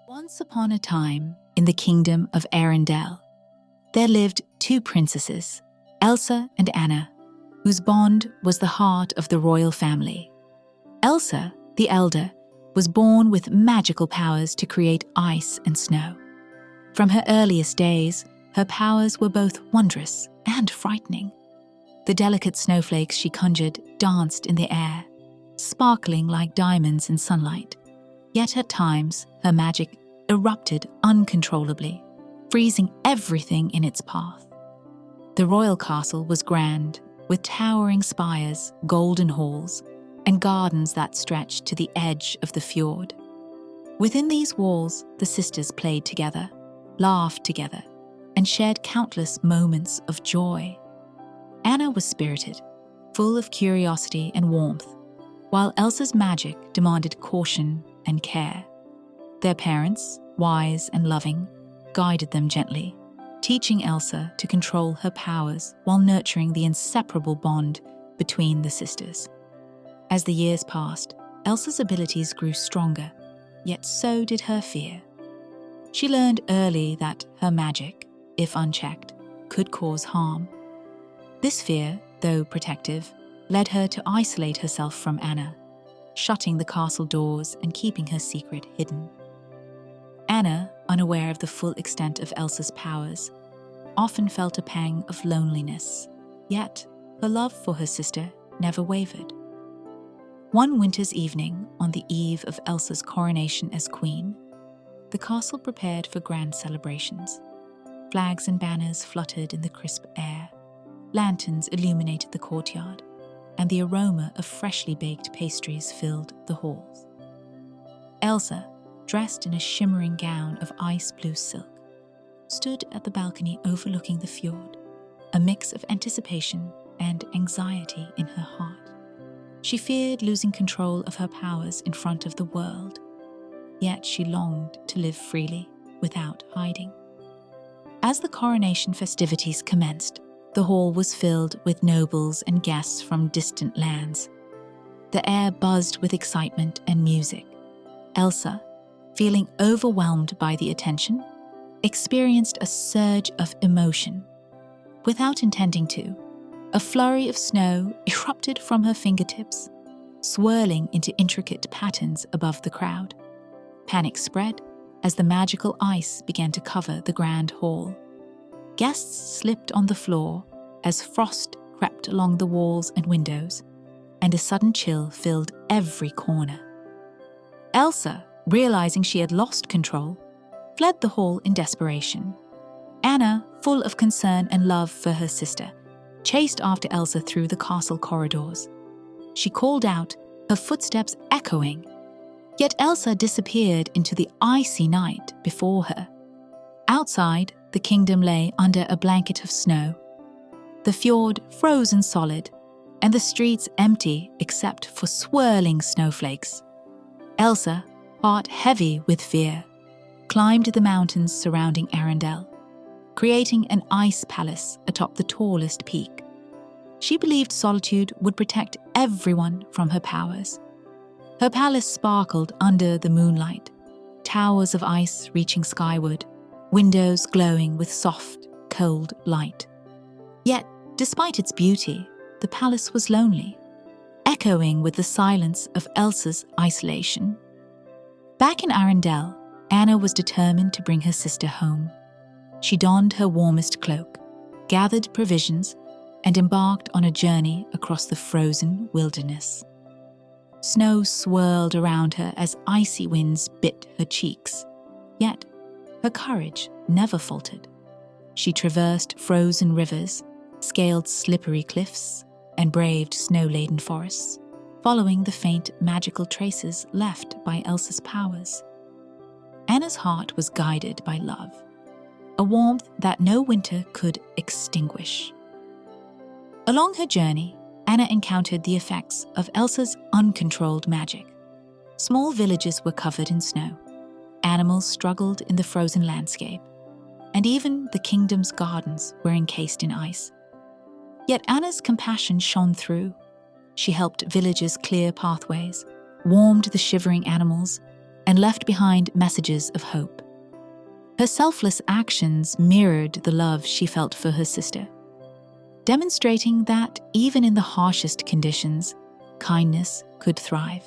Once upon a time, in the kingdom of Arendelle, there lived two princesses, Elsa and Anna, whose bond was the heart of the royal family. Elsa, the elder, was born with magical powers to create ice and snow. From her earliest days, her powers were both wondrous and frightening. The delicate snowflakes she conjured danced in the air, sparkling like diamonds in sunlight. Yet at times, her magic erupted uncontrollably, freezing everything in its path. The royal castle was grand, with towering spires, golden halls, and gardens that stretched to the edge of the fjord. Within these walls, the sisters played together, laughed together, and shared countless moments of joy. Anna was spirited, full of curiosity and warmth, while Elsa's magic demanded caution and care. Their parents, wise and loving, guided them gently, teaching Elsa to control her powers while nurturing the inseparable bond between the sisters. As the years passed, Elsa's abilities grew stronger, yet so did her fear. She learned early that her magic, if unchecked, could cause harm. This fear, though protective, led her to isolate herself from Anna, shutting the castle doors and keeping her secret hidden. Anna, unaware of the full extent of Elsa's powers, often felt a pang of loneliness, yet her love for her sister never wavered. One winter's evening, on the eve of Elsa's coronation as queen, the castle prepared for grand celebrations. Flags and banners fluttered in the crisp air, lanterns illuminated the courtyard, and the aroma of freshly baked pastries filled the halls. Elsa, dressed in a shimmering gown of ice blue silk, stood at the balcony overlooking the fjord, a mix of anticipation and anxiety in her heart. She feared losing control of her powers in front of the world, yet she longed to live freely, without hiding. As the coronation festivities commenced, the hall was filled with nobles and guests from distant lands. The air buzzed with excitement and music. Elsa, feeling overwhelmed by the attention, experienced a surge of emotion. Without intending to, a flurry of snow erupted from her fingertips, swirling into intricate patterns above the crowd. Panic spread as the magical ice began to cover the grand hall. Guests slipped on the floor as frost crept along the walls and windows, and a sudden chill filled every corner. Elsa, realizing she had lost control, fled the hall in desperation. Anna, full of concern and love for her sister, chased after Elsa through the castle corridors. She called out, her footsteps echoing. Yet Elsa disappeared into the icy night before her. Outside, the kingdom lay under a blanket of snow, the fjord frozen solid, and the streets empty except for swirling snowflakes. Elsa, heart heavy with fear, climbed the mountains surrounding Arendelle, creating an ice palace atop the tallest peak. She believed solitude would protect everyone from her powers. Her palace sparkled under the moonlight, towers of ice reaching skyward, windows glowing with soft, cold light. Yet, despite its beauty, the palace was lonely, echoing with the silence of Elsa's isolation. Back in Arendelle, Anna was determined to bring her sister home. She donned her warmest cloak, gathered provisions, and embarked on a journey across the frozen wilderness. Snow swirled around her as icy winds bit her cheeks, yet her courage never faltered. She traversed frozen rivers, scaled slippery cliffs, and braved snow-laden forests, following the faint magical traces left by Elsa's powers. Anna's heart was guided by love, a warmth that no winter could extinguish. Along her journey, Anna encountered the effects of Elsa's uncontrolled magic. Small villages were covered in snow, animals struggled in the frozen landscape, and even the kingdom's gardens were encased in ice. Yet Anna's compassion shone through. She helped villagers clear pathways, warmed the shivering animals, and left behind messages of hope. Her selfless actions mirrored the love she felt for her sister, demonstrating that even in the harshest conditions, kindness could thrive.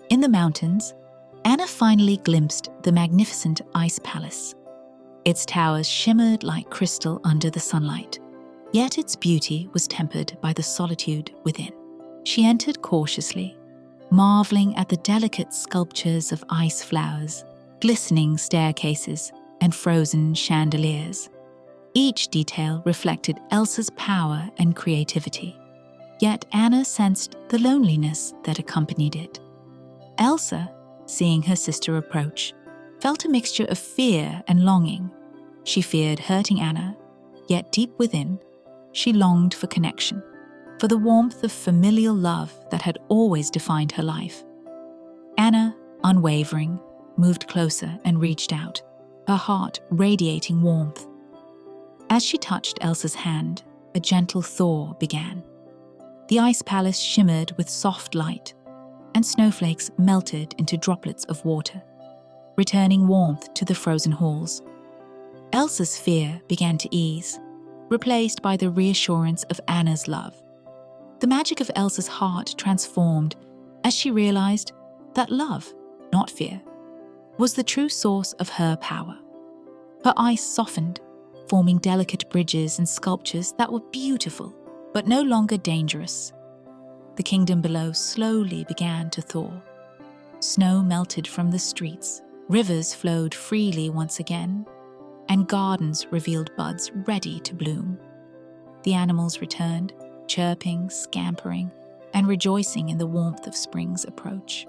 In the mountains, Anna finally glimpsed the magnificent ice palace. Its towers shimmered like crystal under the sunlight, yet its beauty was tempered by the solitude within. She entered cautiously, marveling at the delicate sculptures of ice flowers, glistening staircases, and frozen chandeliers. Each detail reflected Elsa's power and creativity, yet Anna sensed the loneliness that accompanied it. Elsa, seeing her sister approach, felt a mixture of fear and longing. She feared hurting Anna, yet deep within, she longed for connection, for the warmth of familial love that had always defined her life. Anna, unwavering, moved closer and reached out, her heart radiating warmth. As she touched Elsa's hand, a gentle thaw began. The ice palace shimmered with soft light, and snowflakes melted into droplets of water, returning warmth to the frozen halls. Elsa's fear began to ease, replaced by the reassurance of Anna's love. The magic of Elsa's heart transformed as she realized that love, not fear, was the true source of her power. Her ice softened, forming delicate bridges and sculptures that were beautiful, but no longer dangerous. The kingdom below slowly began to thaw. Snow melted from the streets, rivers flowed freely once again, and gardens revealed buds ready to bloom. The animals returned, chirping, scampering, and rejoicing in the warmth of spring's approach.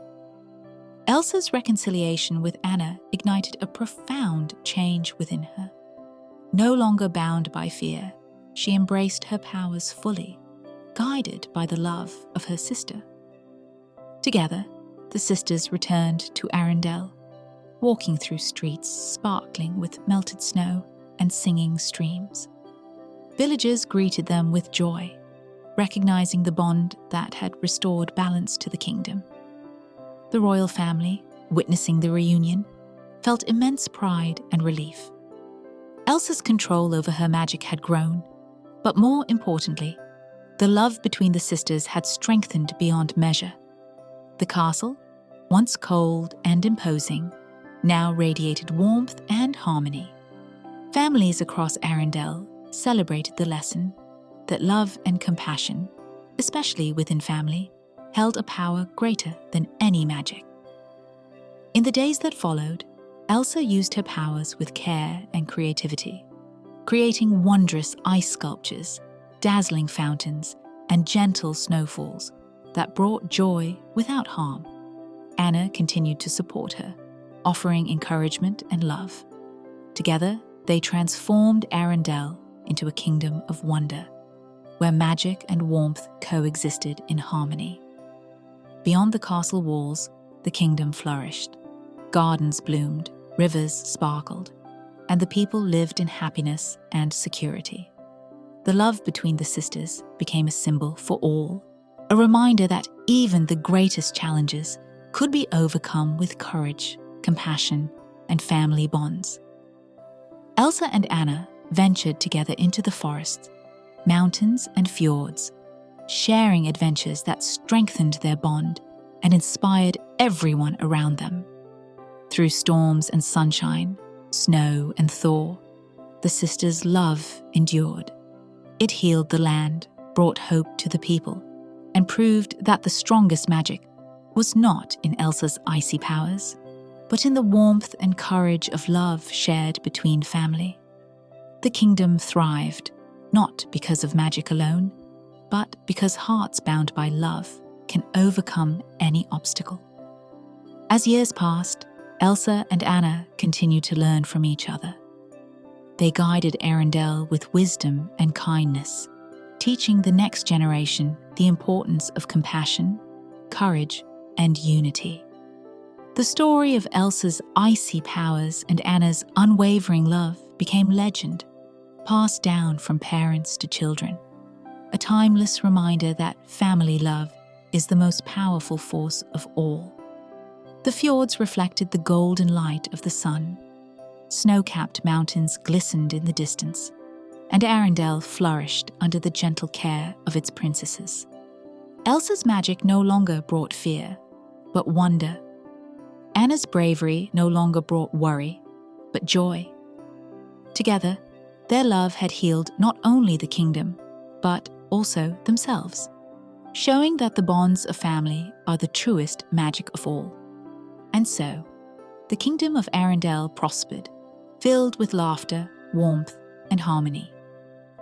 Elsa's reconciliation with Anna ignited a profound change within her. No longer bound by fear, she embraced her powers fully, guided by the love of her sister. Together, the sisters returned to Arendelle, walking through streets sparkling with melted snow and singing streams. Villagers greeted them with joy, recognizing the bond that had restored balance to the kingdom. The royal family, witnessing the reunion, felt immense pride and relief. Elsa's control over her magic had grown, but more importantly, the love between the sisters had strengthened beyond measure. The castle, once cold and imposing, now radiated warmth and harmony. Families across Arendelle celebrated the lesson that love and compassion, especially within family, held a power greater than any magic. In the days that followed, Elsa used her powers with care and creativity, creating wondrous ice sculptures, dazzling fountains, and gentle snowfalls that brought joy without harm. Anna continued to support her, offering encouragement and love. Together, they transformed Arendelle into a kingdom of wonder, where magic and warmth coexisted in harmony. Beyond the castle walls, the kingdom flourished. Gardens bloomed, rivers sparkled, and the people lived in happiness and security. The love between the sisters became a symbol for all, a reminder that even the greatest challenges could be overcome with courage, compassion, and family bonds. Elsa and Anna ventured together into the forests, mountains, and fjords, sharing adventures that strengthened their bond and inspired everyone around them. Through storms and sunshine, snow and thaw, the sisters' love endured. It healed the land, brought hope to the people, and proved that the strongest magic was not in Elsa's icy powers, but in the warmth and courage of love shared between family. The kingdom thrived, not because of magic alone, but because hearts bound by love can overcome any obstacle. As years passed, Elsa and Anna continued to learn from each other. They guided Arendelle with wisdom and kindness, teaching the next generation the importance of compassion, courage, and unity. The story of Elsa's icy powers and Anna's unwavering love became legend, passed down from parents to children, a timeless reminder that family love is the most powerful force of all. The fjords reflected the golden light of the sun. Snow-capped mountains glistened in the distance, and Arendelle flourished under the gentle care of its princesses. Elsa's magic no longer brought fear, but wonder. Anna's bravery no longer brought worry, but joy. Together, their love had healed not only the kingdom, but also themselves, showing that the bonds of family are the truest magic of all. And so, the kingdom of Arendelle prospered, filled with laughter, warmth, and harmony.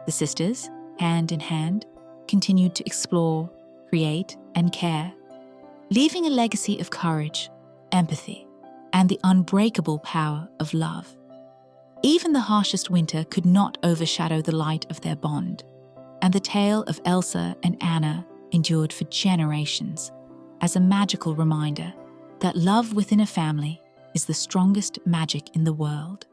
The sisters, hand in hand, continued to explore, create, and care, leaving a legacy of courage, empathy, and the unbreakable power of love. Even the harshest winter could not overshadow the light of their bond, and the tale of Elsa and Anna endured for generations as a magical reminder that love within a family is the strongest magic in the world.